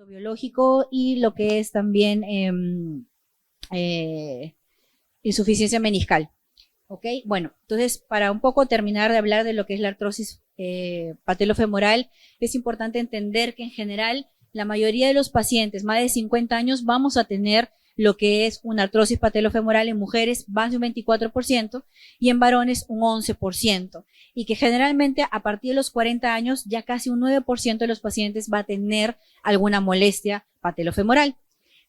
biológico y lo que es también insuficiencia meniscal. ¿Ok? Bueno, entonces para un poco terminar de hablar de lo que es la artrosis patelofemoral, es importante entender que en general la mayoría de los pacientes más de 50 años vamos a tener lo que es una artrosis patelofemoral en mujeres más de un 24% y en varones un 11%, y que generalmente a partir de los 40 años ya casi un 9% de los pacientes va a tener alguna molestia patelofemoral.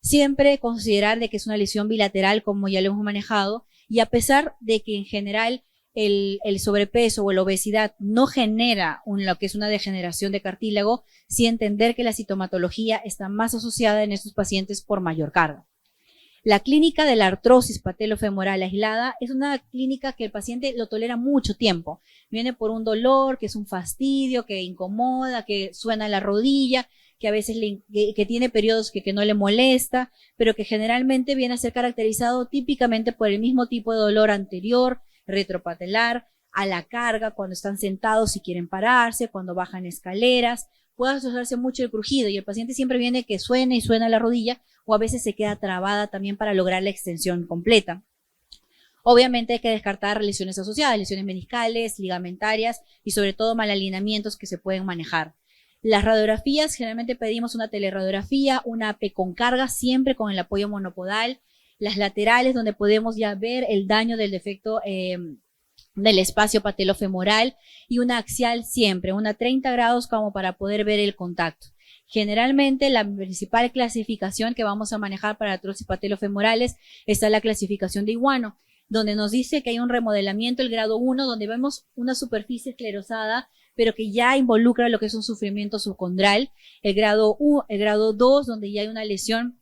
Siempre considerar de que es una lesión bilateral, como ya lo hemos manejado, y a pesar de que en general el sobrepeso o la obesidad no genera lo que es una degeneración de cartílago, sí entender que la sintomatología está más asociada en estos pacientes por mayor carga. La clínica de la artrosis patelofemoral aislada es una clínica que el paciente lo tolera mucho tiempo. Viene por un dolor, que es un fastidio, que incomoda, que suena la rodilla, que a veces que tiene periodos que no le molesta, pero que generalmente viene a ser caracterizado típicamente por el mismo tipo de dolor anterior, retropatelar, a la carga, cuando están sentados y quieren pararse, cuando bajan escaleras. Puede asociarse mucho el crujido y el paciente siempre viene que suena y suena la rodilla, o a veces se queda trabada también para lograr la extensión completa. Obviamente hay que descartar lesiones asociadas, lesiones meniscales, ligamentarias y sobre todo malalineamientos que se pueden manejar. Las radiografías, generalmente pedimos una teleradiografía, una AP con carga, siempre con el apoyo monopodal. Las laterales, donde podemos ya ver el daño del defecto del espacio patelofemoral, y una axial siempre, una 30 grados como para poder ver el contacto. Generalmente la principal clasificación que vamos a manejar para artrosis patelofemorales está la clasificación de Iwano, donde nos dice que hay un remodelamiento, el grado 1, donde vemos una superficie esclerosada, pero que ya involucra lo que es un sufrimiento subcondral. El grado 2, donde ya hay una lesión,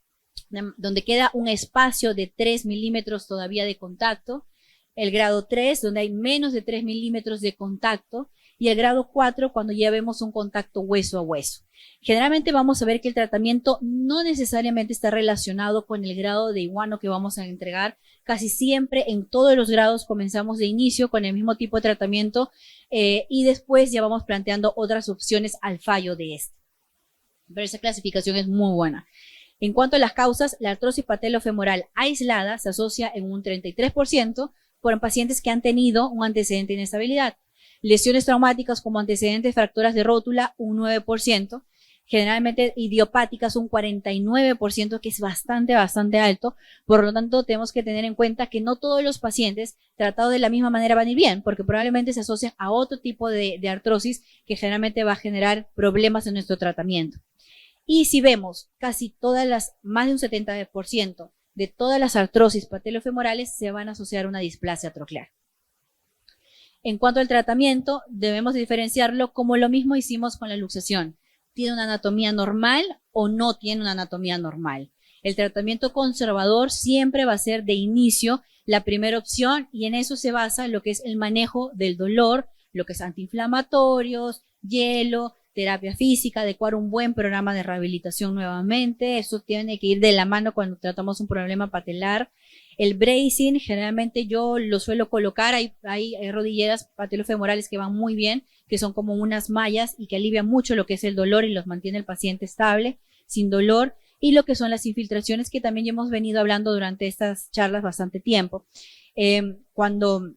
donde queda un espacio de 3 milímetros todavía de contacto. El grado 3, donde hay menos de 3 milímetros de contacto, y el grado 4, cuando ya vemos un contacto hueso a hueso. Generalmente vamos a ver que el tratamiento no necesariamente está relacionado con el grado de Iwano que vamos a entregar. Casi siempre en todos los grados comenzamos de inicio con el mismo tipo de tratamiento y después ya vamos planteando otras opciones al fallo de este. Pero esa clasificación es muy buena. En cuanto a las causas, la artrosis patelofemoral aislada se asocia en un 33% por pacientes que han tenido un antecedente de inestabilidad. Lesiones traumáticas como antecedentes de fracturas de rótula, un 9%. Generalmente idiopáticas, un 49%, que es bastante alto. Por lo tanto, tenemos que tener en cuenta que no todos los pacientes tratados de la misma manera van a ir bien, porque probablemente se asocian a otro tipo de artrosis que generalmente va a generar problemas en nuestro tratamiento. Y si vemos casi más de un 70% de todas las artrosis patelofemorales se van a asociar a una displasia troclear. En cuanto al tratamiento, debemos diferenciarlo como lo mismo hicimos con la luxación. ¿Tiene una anatomía normal o no tiene una anatomía normal? El tratamiento conservador siempre va a ser de inicio la primera opción, y en eso se basa lo que es el manejo del dolor, lo que es antiinflamatorios, hielo, terapia física, adecuar un buen programa de rehabilitación nuevamente. Eso tiene que ir de la mano cuando tratamos un problema patelar. El bracing, generalmente yo lo suelo colocar, hay rodilleras patelofemorales que van muy bien, que son como unas mallas y que alivian mucho lo que es el dolor y los mantiene el paciente estable, sin dolor. Y lo que son las infiltraciones, que también ya hemos venido hablando durante estas charlas bastante tiempo. Cuando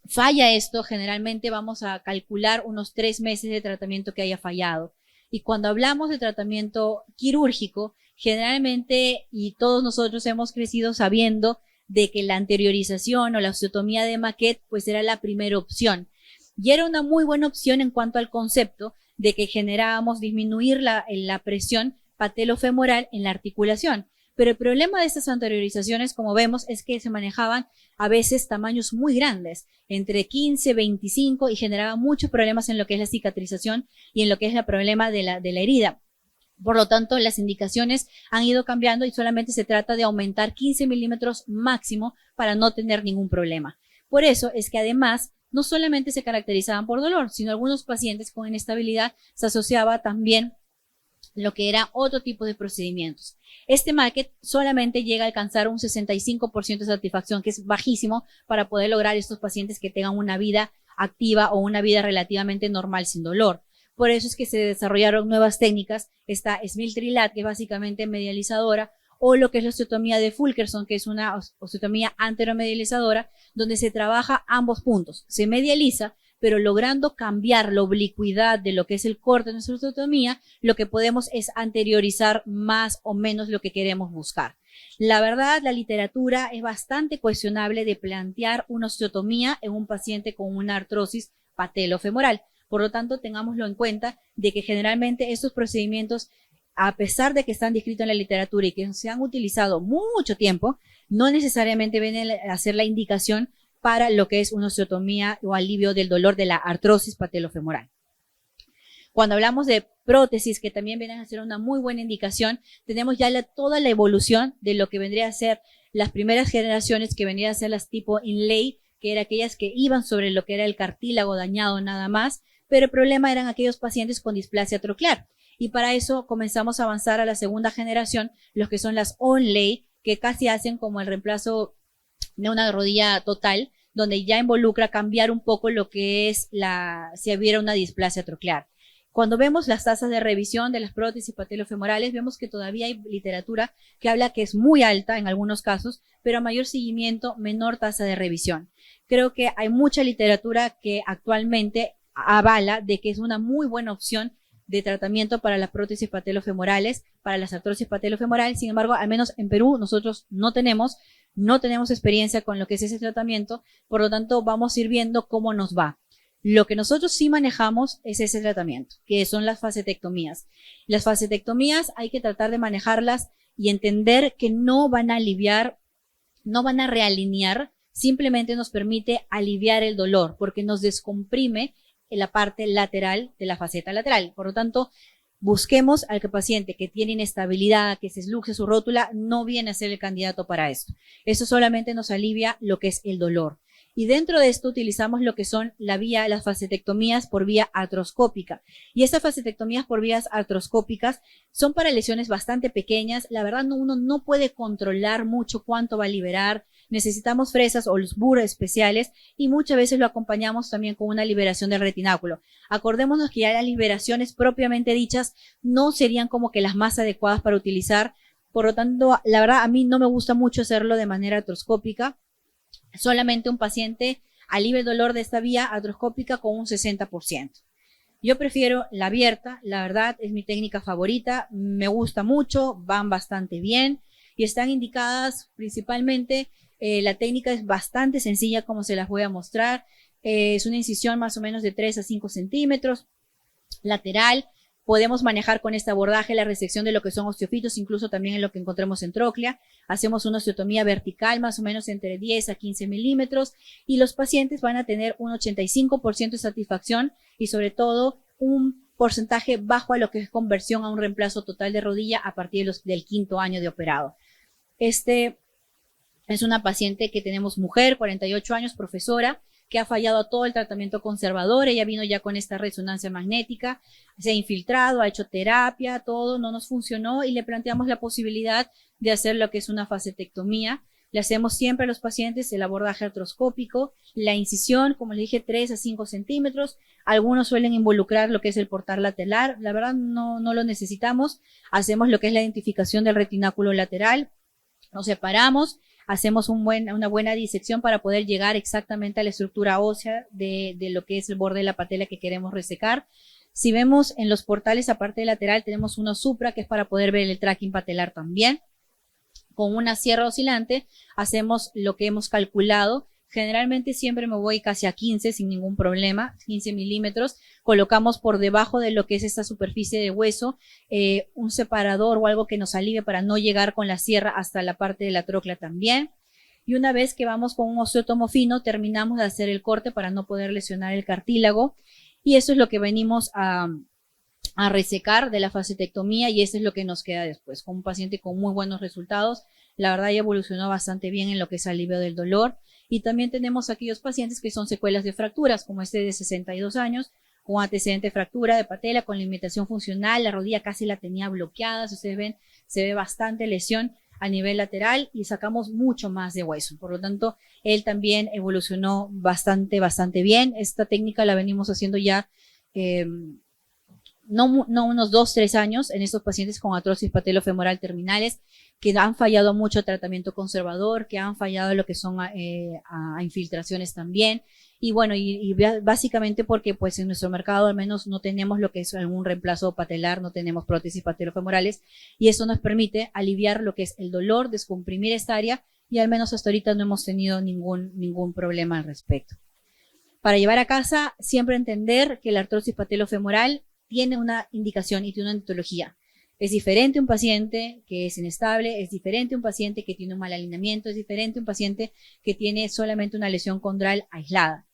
falla esto, generalmente vamos a calcular unos 3 meses de tratamiento que haya fallado. Y cuando hablamos de tratamiento quirúrgico, generalmente, y todos nosotros hemos crecido sabiendo de que la anteriorización o la osteotomía de Maquet pues era la primera opción. Y era una muy buena opción en cuanto al concepto de que generábamos disminuir la presión patelofemoral en la articulación. Pero el problema de estas anteriorizaciones, como vemos, es que se manejaban a veces tamaños muy grandes, entre 15, 25, y generaban muchos problemas en lo que es la cicatrización y en lo que es el problema de la herida. Por lo tanto, las indicaciones han ido cambiando y solamente se trata de aumentar 15 milímetros máximo para no tener ningún problema. Por eso es que además no solamente se caracterizaban por dolor, sino algunos pacientes con inestabilidad se asociaba también lo que era otro tipo de procedimientos. Este Maquet solamente llega a alcanzar un 65% de satisfacción, que es bajísimo para poder lograr estos pacientes que tengan una vida activa o una vida relativamente normal sin dolor. Por eso es que se desarrollaron nuevas técnicas. Está Smiltrilat, que es básicamente medializadora, o lo que es la osteotomía de Fulkerson, que es una osteotomía anteromedializadora, donde se trabaja ambos puntos. Se medializa, pero logrando cambiar la oblicuidad de lo que es el corte de nuestra osteotomía, lo que podemos es anteriorizar más o menos lo que queremos buscar. La verdad, la literatura es bastante cuestionable de plantear una osteotomía en un paciente con una artrosis patelofemoral. Por lo tanto, tengámoslo en cuenta de que generalmente estos procedimientos, a pesar de que están descritos en la literatura y que se han utilizado mucho tiempo, no necesariamente vienen a ser la indicación para lo que es una osteotomía o alivio del dolor de la artrosis patelofemoral. Cuando hablamos de prótesis, que también vienen a ser una muy buena indicación, tenemos ya toda la evolución de lo que vendría a ser las primeras generaciones, que vendrían a ser las tipo inlay, que eran aquellas que iban sobre lo que era el cartílago dañado nada más, pero el problema eran aquellos pacientes con displasia troclear. Y para eso comenzamos a avanzar a la segunda generación, los que son las onlay, que casi hacen como el reemplazo de una rodilla total, donde ya involucra cambiar un poco lo que es si hubiera una displasia troclear. Cuando vemos las tasas de revisión de las prótesis patelofemorales, vemos que todavía hay literatura que habla que es muy alta en algunos casos, pero a mayor seguimiento, menor tasa de revisión. Creo que hay mucha literatura que actualmente avala de que es una muy buena opción de tratamiento para las prótesis patelofemorales, para las artrosis patelofemorales. Sin embargo, al menos en Perú nosotros no tenemos experiencia con lo que es ese tratamiento, por lo tanto vamos a ir viendo cómo nos va. Lo que nosotros sí manejamos es ese tratamiento, que son las facetectomías. Las facetectomías hay que tratar de manejarlas y entender que no van a aliviar, no van a realinear, simplemente nos permite aliviar el dolor, porque nos descomprime en la parte lateral de la faceta lateral. Por lo tanto, busquemos al paciente que tiene inestabilidad, que se esluxe su rótula, no viene a ser el candidato para esto. Eso solamente nos alivia lo que es el dolor. Y dentro de esto utilizamos lo que son las facetectomías por vía artroscópica. Y estas facetectomías por vías artroscópicas son para lesiones bastante pequeñas. La verdad, uno no puede controlar mucho cuánto va a liberar. Necesitamos fresas o los burros especiales y muchas veces lo acompañamos también con una liberación del retináculo. Acordémonos que ya las liberaciones propiamente dichas no serían como que las más adecuadas para utilizar. Por lo tanto, la verdad, a mí no me gusta mucho hacerlo de manera artroscópica. Solamente un paciente alivia el dolor de esta vía artroscópica con un 60%. Yo prefiero la abierta, la verdad es mi técnica favorita, me gusta mucho, van bastante bien y están indicadas principalmente, la técnica es bastante sencilla como se las voy a mostrar, es una incisión más o menos de 3 a 5 centímetros, lateral. Podemos manejar con este abordaje la resección de lo que son osteofitos, incluso también en lo que encontremos en tróclea. Hacemos una osteotomía vertical más o menos entre 10 a 15 milímetros y los pacientes van a tener un 85% de satisfacción y sobre todo un porcentaje bajo a lo que es conversión a un reemplazo total de rodilla a partir del 5º año de operado. Este es una paciente que tenemos mujer, 48 años, profesora, que ha fallado a todo el tratamiento conservador. Ella vino ya con esta resonancia magnética, se ha infiltrado, ha hecho terapia, todo no nos funcionó y le planteamos la posibilidad de hacer lo que es una facetectomía. Le hacemos siempre a los pacientes el abordaje artroscópico, la incisión, como le dije, 3 a 5 centímetros. Algunos suelen involucrar lo que es el portal lateral. La verdad no lo necesitamos. Hacemos lo que es la identificación del retináculo lateral. Nos separamos. Hacemos una buena disección para poder llegar exactamente a la estructura ósea de lo que es el borde de la patela que queremos resecar. Si vemos en los portales, aparte del lateral, tenemos uno supra, que es para poder ver el tracking patelar también. Con una sierra oscilante hacemos lo que hemos calculado. Generalmente siempre me voy casi a 15 sin ningún problema, 15 milímetros. Colocamos por debajo de lo que es esta superficie de hueso un separador o algo que nos alivie para no llegar con la sierra hasta la parte de la tróclea también. Y una vez que vamos con un osteotomo fino, terminamos de hacer el corte para no poder lesionar el cartílago. Y eso es lo que venimos a resecar de la facetectomía y eso es lo que nos queda después, con un paciente con muy buenos resultados. La verdad ya evolucionó bastante bien en lo que es alivio del dolor. Y también tenemos aquellos pacientes que son secuelas de fracturas, como este de 62 años, con antecedente de fractura de patela, con limitación funcional, la rodilla casi la tenía bloqueada, si ustedes ven, se ve bastante lesión a nivel lateral y sacamos mucho más de hueso. Por lo tanto, él también evolucionó bastante bien. Esta técnica la venimos haciendo ya no unos 2, 3 años en estos pacientes con artrosis patelofemoral terminales que han fallado mucho tratamiento conservador, que han fallado lo que son a infiltraciones también. Y bueno, y básicamente porque pues en nuestro mercado al menos no tenemos lo que es algún reemplazo patelar, no tenemos prótesis patelofemorales, y eso nos permite aliviar lo que es el dolor, descomprimir esta área, y al menos hasta ahorita no hemos tenido ningún problema al respecto. Para llevar a casa, siempre entender que la artrosis patelofemoral tiene una indicación y tiene una etiología. Es diferente un paciente que es inestable, es diferente un paciente que tiene un mal alineamiento, es diferente un paciente que tiene solamente una lesión condral aislada.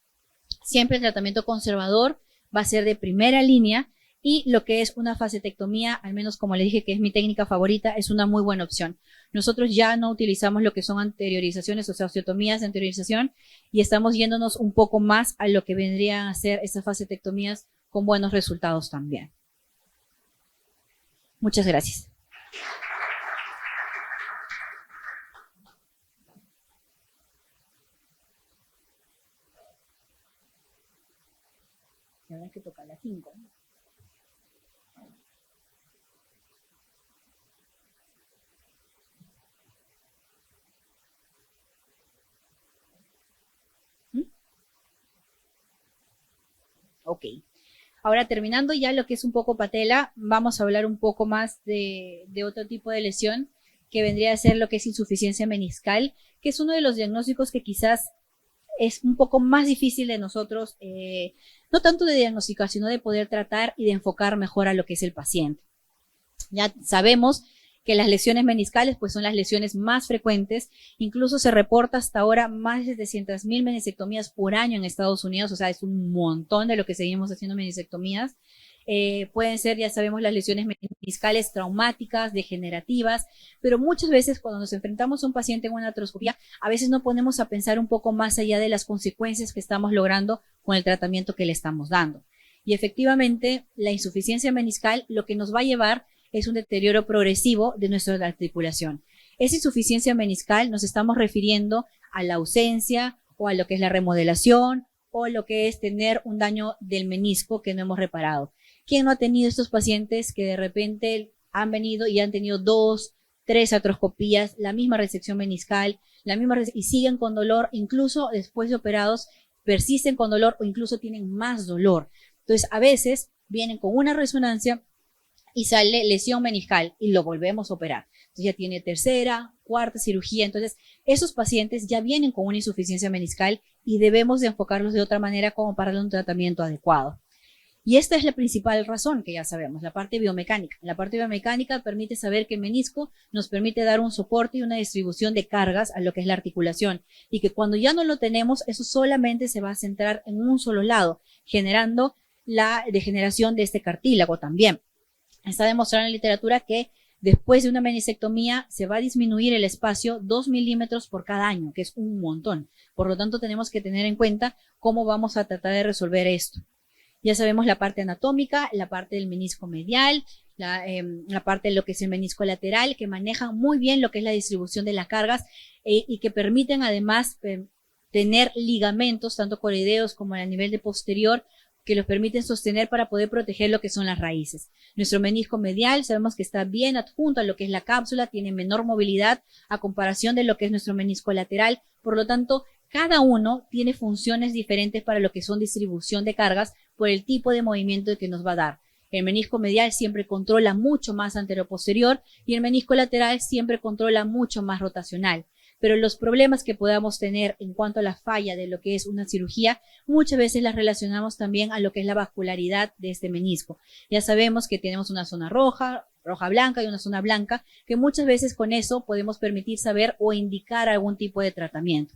Siempre el tratamiento conservador va a ser de primera línea, y lo que es una facetectomía, al menos como le dije que es mi técnica favorita, es una muy buena opción. Nosotros ya no utilizamos lo que son anteriorizaciones, o sea, osteotomías de anteriorización, y estamos yéndonos un poco más a lo que vendrían a ser esas facetectomías con buenos resultados también. Muchas gracias. Ahora hay que tocar la 5, ¿no? Ok. Ahora, terminando ya lo que es un poco patela, vamos a hablar un poco más de otro tipo de lesión que vendría a ser lo que es insuficiencia meniscal, que es uno de los diagnósticos que quizás es un poco más difícil de nosotros, no tanto de diagnosticar, sino de poder tratar y de enfocar mejor a lo que es el paciente. Ya sabemos que las lesiones meniscales pues son las lesiones más frecuentes, incluso se reporta hasta ahora más de 700,000 meniscectomías por año en Estados Unidos, o sea, es un montón de lo que seguimos haciendo meniscectomías. Pueden ser, ya sabemos, las lesiones meniscales traumáticas, degenerativas, pero muchas veces cuando nos enfrentamos a un paciente en una artroscopía, a veces no ponemos a pensar un poco más allá de las consecuencias que estamos logrando con el tratamiento que le estamos dando. Y efectivamente, la insuficiencia meniscal lo que nos va a llevar es un deterioro progresivo de nuestra articulación. Esa insuficiencia meniscal nos estamos refiriendo a la ausencia o a lo que es la remodelación o lo que es tener un daño del menisco que no hemos reparado. ¿Quién no ha tenido estos pacientes que de repente han venido y han tenido 2, 3 artroscopías, la misma resección meniscal, y siguen con dolor, incluso después de operados, persisten con dolor o incluso tienen más dolor? Entonces, a veces vienen con una resonancia y sale lesión meniscal y lo volvemos a operar. Entonces ya tiene tercera, cuarta cirugía. Entonces esos pacientes ya vienen con una insuficiencia meniscal y debemos de enfocarlos de otra manera como para darle un tratamiento adecuado. Y esta es la principal razón que ya sabemos, la parte biomecánica. La parte biomecánica permite saber que el menisco nos permite dar un soporte y una distribución de cargas a lo que es la articulación, y que cuando ya no lo tenemos, eso solamente se va a centrar en un solo lado, generando la degeneración de este cartílago también. Está demostrado en la literatura que después de una meniscectomía se va a disminuir el espacio 2 milímetros por cada año, que es un montón. Por lo tanto, tenemos que tener en cuenta cómo vamos a tratar de resolver esto. Ya sabemos la parte anatómica, la parte del menisco medial, la parte de lo que es el menisco lateral, que manejan muy bien lo que es la distribución de las cargas y que permiten además tener ligamentos, tanto coroideos como a nivel de posterior, que los permiten sostener para poder proteger lo que son las raíces. Nuestro menisco medial sabemos que está bien adjunto a lo que es la cápsula, tiene menor movilidad a comparación de lo que es nuestro menisco lateral, por lo tanto, cada uno tiene funciones diferentes para lo que son distribución de cargas por el tipo de movimiento que nos va a dar. El menisco medial siempre controla mucho más anteroposterior y el menisco lateral siempre controla mucho más rotacional. Pero los problemas que podamos tener en cuanto a la falla de lo que es una cirugía, muchas veces las relacionamos también a lo que es la vascularidad de este menisco. Ya sabemos que tenemos una zona roja, roja-blanca y una zona blanca, que muchas veces con eso podemos permitir saber o indicar algún tipo de tratamiento.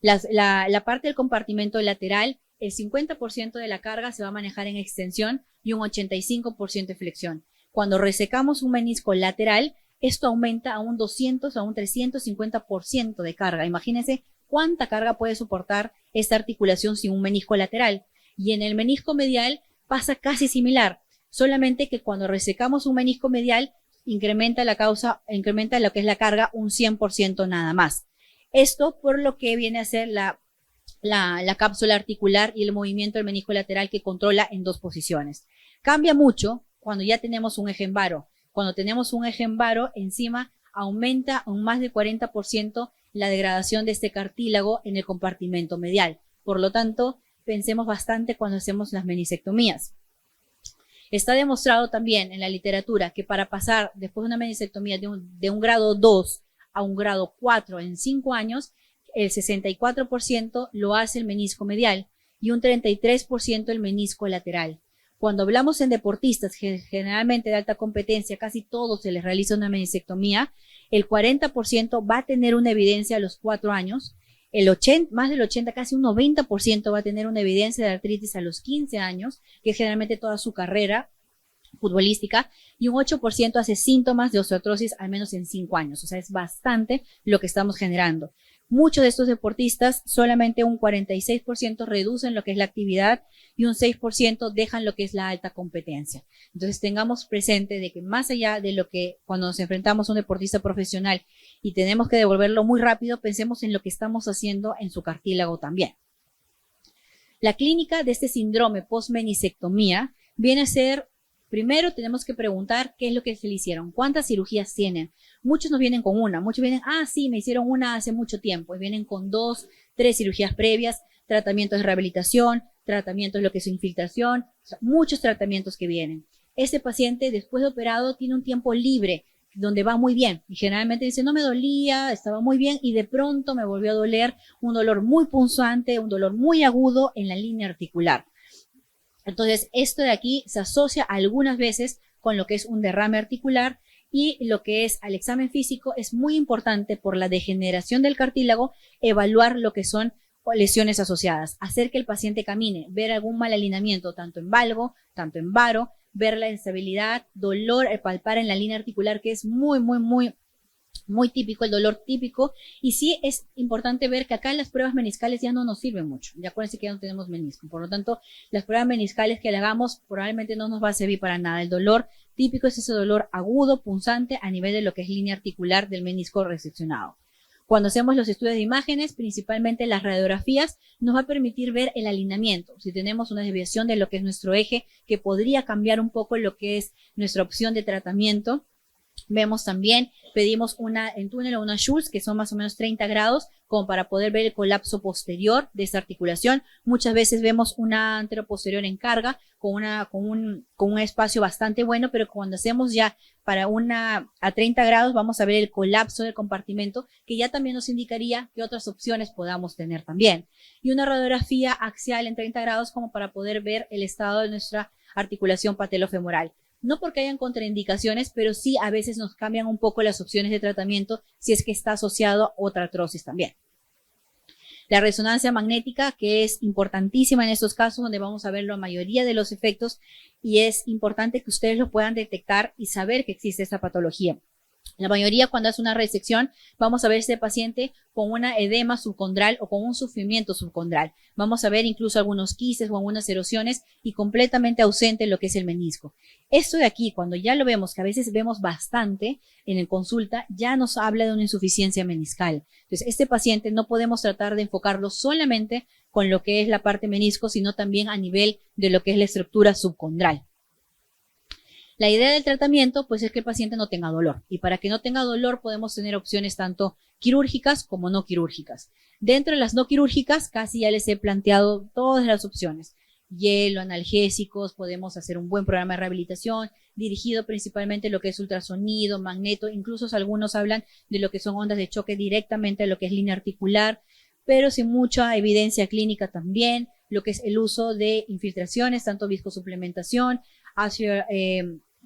La parte del compartimento lateral, el 50% de la carga se va a manejar en extensión y un 85% en flexión. Cuando resecamos un menisco lateral, esto aumenta a un 200, a un 350% de carga. Imagínense cuánta carga puede soportar esta articulación sin un menisco lateral. Y en el menisco medial pasa casi similar, solamente que cuando resecamos un menisco medial incrementa lo que es la carga un 100% nada más. Esto por lo que viene a ser la cápsula articular y el movimiento del menisco lateral que controla en 2 posiciones. Cambia mucho cuando ya tenemos un eje en varo. Cuando tenemos un eje en varo, encima aumenta un más del 40% la degradación de este cartílago en el compartimento medial. Por lo tanto, pensemos bastante cuando hacemos las meniscectomías. Está demostrado también en la literatura que para pasar después de una meniscectomía de un grado 2 a un grado 4 en 5 años, el 64% lo hace el menisco medial y un 33% el menisco lateral. Cuando hablamos en deportistas, generalmente de alta competencia, casi todos se les realiza una meniscectomía, el 40% va a tener una evidencia a los 4 años, más del 80, casi un 90% va a tener una evidencia de artritis a los 15 años, que es generalmente toda su carrera futbolística, y un 8% hace síntomas de osteoartrosis al menos en 5 años. O sea, es bastante lo que estamos generando. Muchos de estos deportistas, solamente un 46% reducen lo que es la actividad y un 6% dejan lo que es la alta competencia. Entonces tengamos presente de que más allá de lo que cuando nos enfrentamos a un deportista profesional y tenemos que devolverlo muy rápido, pensemos en lo que estamos haciendo en su cartílago también. La clínica de este síndrome post-meniscectomía viene a ser, primero tenemos que preguntar qué es lo que se le hicieron, cuántas cirugías tienen. Muchos nos vienen con una, muchos vienen, sí, me hicieron una hace mucho tiempo, y vienen con 2, 3 cirugías previas, tratamientos de rehabilitación, tratamientos de lo que es infiltración, o sea, muchos tratamientos que vienen. Este paciente después de operado tiene un tiempo libre, donde va muy bien, y generalmente dice, no me dolía, estaba muy bien, y de pronto me volvió a doler, un dolor muy punzante, un dolor muy agudo en la línea articular. Entonces, esto de aquí se asocia algunas veces con lo que es un derrame articular, y lo que es al examen físico es muy importante por la degeneración del cartílago, evaluar lo que son lesiones asociadas, hacer que el paciente camine, ver algún mal alineamiento, tanto en valgo, tanto en varo, ver la instabilidad, dolor, palpar en la línea articular, que es muy típico, el dolor típico, y sí es importante ver que acá las pruebas meniscales ya no nos sirven mucho, ya acuérdense que ya no tenemos menisco, por lo tanto, las pruebas meniscales que le hagamos probablemente no nos va a servir para nada. El dolor típico es ese dolor agudo, punzante, a nivel de lo que es línea articular del menisco reseccionado. Cuando hacemos los estudios de imágenes, principalmente las radiografías, nos va a permitir ver el alineamiento. Si tenemos una desviación de lo que es nuestro eje, que podría cambiar un poco lo que es nuestra opción de tratamiento. Vemos también, pedimos en túnel o una Schultz, que son más o menos 30 grados, como para poder ver el colapso posterior de esta articulación. Muchas veces vemos una anteroposterior en carga, con un espacio bastante bueno, pero cuando hacemos ya para a 30 grados, vamos a ver el colapso del compartimento, que ya también nos indicaría qué otras opciones podamos tener también. Y una radiografía axial en 30 grados, como para poder ver el estado de nuestra articulación patelofemoral. No porque hayan contraindicaciones, pero sí a veces nos cambian un poco las opciones de tratamiento si es que está asociado a otra artrosis también. La resonancia magnética, que es importantísima en estos casos donde vamos a ver la mayoría de los efectos, y es importante que ustedes lo puedan detectar y saber que existe esta patología. La mayoría, cuando hace una resección, vamos a ver este paciente con una edema subcondral o con un sufrimiento subcondral. Vamos a ver incluso algunos quistes o algunas erosiones y completamente ausente lo que es el menisco. Esto de aquí, cuando ya lo vemos, que a veces vemos bastante en el consulta, ya nos habla de una insuficiencia meniscal. Entonces, este paciente no podemos tratar de enfocarlo solamente con lo que es la parte menisco, sino también a nivel de lo que es la estructura subcondral. La idea del tratamiento pues es que el paciente no tenga dolor, y para que no tenga dolor podemos tener opciones tanto quirúrgicas como no quirúrgicas. Dentro de las no quirúrgicas casi ya les he planteado todas las opciones. Hielo, analgésicos, podemos hacer un buen programa de rehabilitación dirigido principalmente a lo que es ultrasonido, magneto, incluso algunos hablan de lo que son ondas de choque directamente a lo que es línea articular, pero sin mucha evidencia clínica también, lo que es el uso de infiltraciones, tanto viscosuplementación, hacia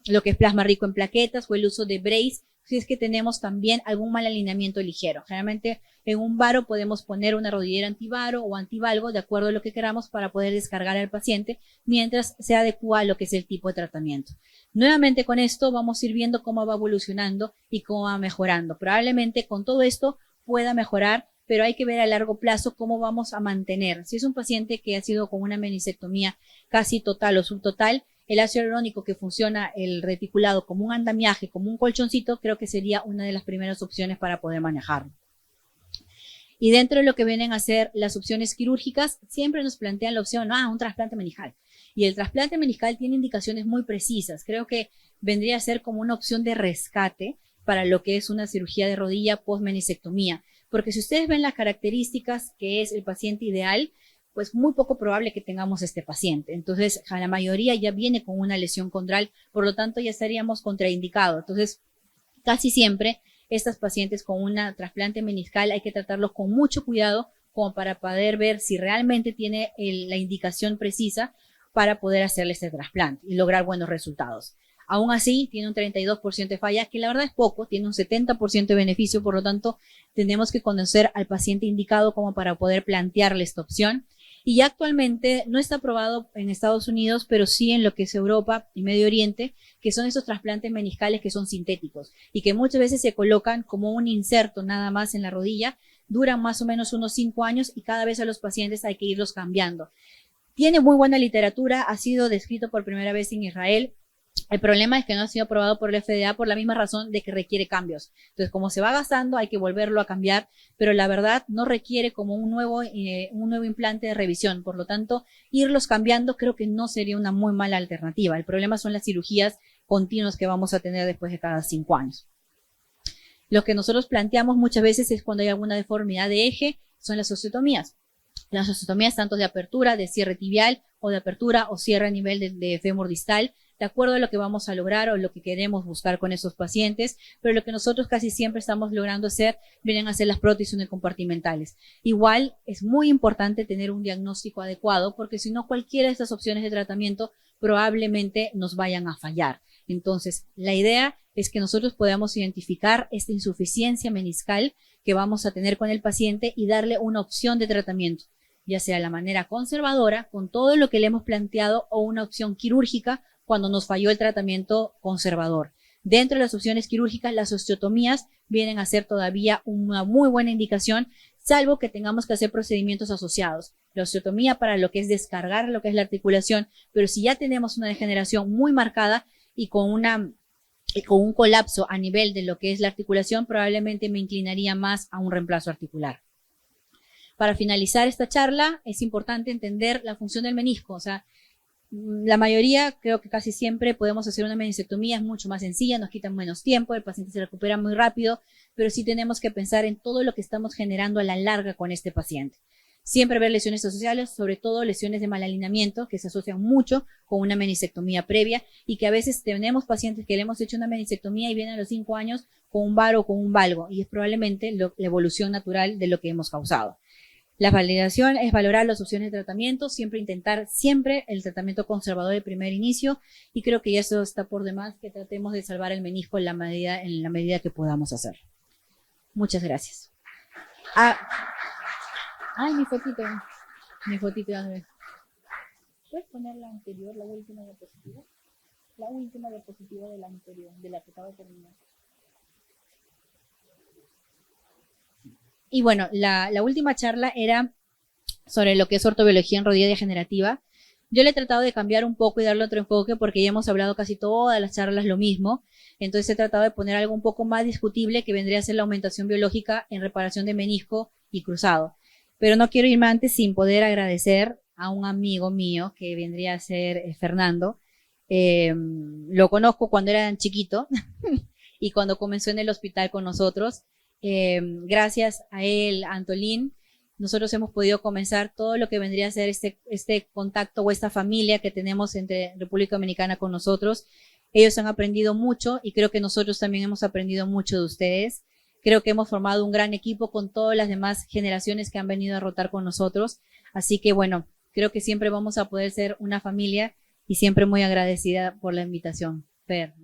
lo que es plasma rico en plaquetas o el uso de brace, si es que tenemos también algún mal alineamiento ligero. Generalmente en un varo podemos poner una rodillera antivaro o antivalgo de acuerdo a lo que queramos para poder descargar al paciente mientras se adecua a lo que es el tipo de tratamiento. Nuevamente con esto vamos a ir viendo cómo va evolucionando y cómo va mejorando. Probablemente con todo esto pueda mejorar, pero hay que ver a largo plazo cómo vamos a mantener. Si es un paciente que ha sido con una meniscectomía casi total o subtotal, el ácido hialurónico que funciona el reticulado como un andamiaje, como un colchoncito, creo que sería una de las primeras opciones para poder manejarlo. Y dentro de lo que vienen a ser las opciones quirúrgicas, siempre nos plantean la opción, un trasplante meningeal. Y el trasplante meniscal tiene indicaciones muy precisas. Creo que vendría a ser como una opción de rescate para lo que es una cirugía de rodilla post-menisectomía. Porque si ustedes ven las características que es el paciente ideal, pues muy poco probable que tengamos este paciente. Entonces, la mayoría ya viene con una lesión condral, por lo tanto ya estaríamos contraindicados. Entonces, casi siempre estas pacientes con una trasplante meniscal hay que tratarlos con mucho cuidado como para poder ver si realmente tiene la indicación precisa para poder hacerle este trasplante y lograr buenos resultados. Aún así, tiene un 32% de fallas, que la verdad es poco, tiene un 70% de beneficio, por lo tanto, tenemos que conocer al paciente indicado como para poder plantearle esta opción. Y ya actualmente no está aprobado en Estados Unidos, pero sí en lo que es Europa y Medio Oriente, que son esos trasplantes meniscales que son sintéticos y que muchas veces se colocan como un inserto nada más en la rodilla, duran más o menos unos 5 años y cada vez a los pacientes hay que irlos cambiando. Tiene muy buena literatura, ha sido descrito por primera vez en Israel. El problema es que no ha sido aprobado por el FDA por la misma razón de que requiere cambios. Entonces, como se va gastando, hay que volverlo a cambiar, pero la verdad no requiere como un nuevo implante de revisión. Por lo tanto, irlos cambiando creo que no sería una muy mala alternativa. El problema son las cirugías continuas que vamos a tener después de cada 5 años. Lo que nosotros planteamos muchas veces es cuando hay alguna deformidad de eje, son las osteotomías. Las osteotomías tanto de apertura, de cierre tibial, o de apertura o cierre a nivel de fémur distal, de acuerdo a lo que vamos a lograr o lo que queremos buscar con esos pacientes, pero lo que nosotros casi siempre estamos logrando hacer vienen a ser las prótesis unicompartimentales. Igual es muy importante tener un diagnóstico adecuado, porque si no cualquiera de estas opciones de tratamiento probablemente nos vayan a fallar. Entonces, la idea es que nosotros podamos identificar esta insuficiencia meniscal que vamos a tener con el paciente y darle una opción de tratamiento, ya sea la manera conservadora, con todo lo que le hemos planteado, o una opción quirúrgica cuando nos falló el tratamiento conservador. Dentro de las opciones quirúrgicas, las osteotomías vienen a ser todavía una muy buena indicación, salvo que tengamos que hacer procedimientos asociados. La osteotomía para lo que es descargar lo que es la articulación, pero si ya tenemos una degeneración muy marcada y con un colapso a nivel de lo que es la articulación, probablemente me inclinaría más a un reemplazo articular. Para finalizar esta charla, es importante entender la función del menisco. O sea, la mayoría, creo que casi siempre podemos hacer una meniscectomía, es mucho más sencilla, nos quitan menos tiempo, el paciente se recupera muy rápido, pero sí tenemos que pensar en todo lo que estamos generando a la larga con este paciente. Siempre ver lesiones asociadas, sobre todo lesiones de mal alineamiento, que se asocian mucho con una meniscectomía previa, y que a veces tenemos pacientes que le hemos hecho una meniscectomía y vienen a los 5 años con un varo o con un valgo, y es probablemente la evolución natural de lo que hemos causado. La validación es valorar las opciones de tratamiento, siempre intentar siempre el tratamiento conservador de primer inicio, y creo que eso está por demás, que tratemos de salvar el menisco en la medida que podamos hacer. Muchas gracias. Ay, mi fotito. ¿Puedes poner la anterior, la última diapositiva? La última diapositiva de la anterior, de la que acabo de terminar. Y bueno, la última charla era sobre lo que es ortobiología en rodilla degenerativa. Yo le he tratado de cambiar un poco y darle otro enfoque porque ya hemos hablado casi todas las charlas lo mismo. Entonces he tratado de poner algo un poco más discutible, que vendría a ser la aumentación biológica en reparación de menisco y cruzado. Pero no quiero irme antes sin poder agradecer a un amigo mío que vendría a ser Fernando. Lo conozco cuando era chiquito y cuando comenzó en el hospital con nosotros. Gracias a él, a Antolín, nosotros hemos podido comenzar todo lo que vendría a ser este contacto o esta familia que tenemos entre República Dominicana con nosotros. Ellos han aprendido mucho y creo que nosotros también hemos aprendido mucho de ustedes. Creo que hemos formado un gran equipo con todas las demás generaciones que han venido a rotar con nosotros. Así que bueno, creo que siempre vamos a poder ser una familia y siempre muy agradecida por la invitación. Fer.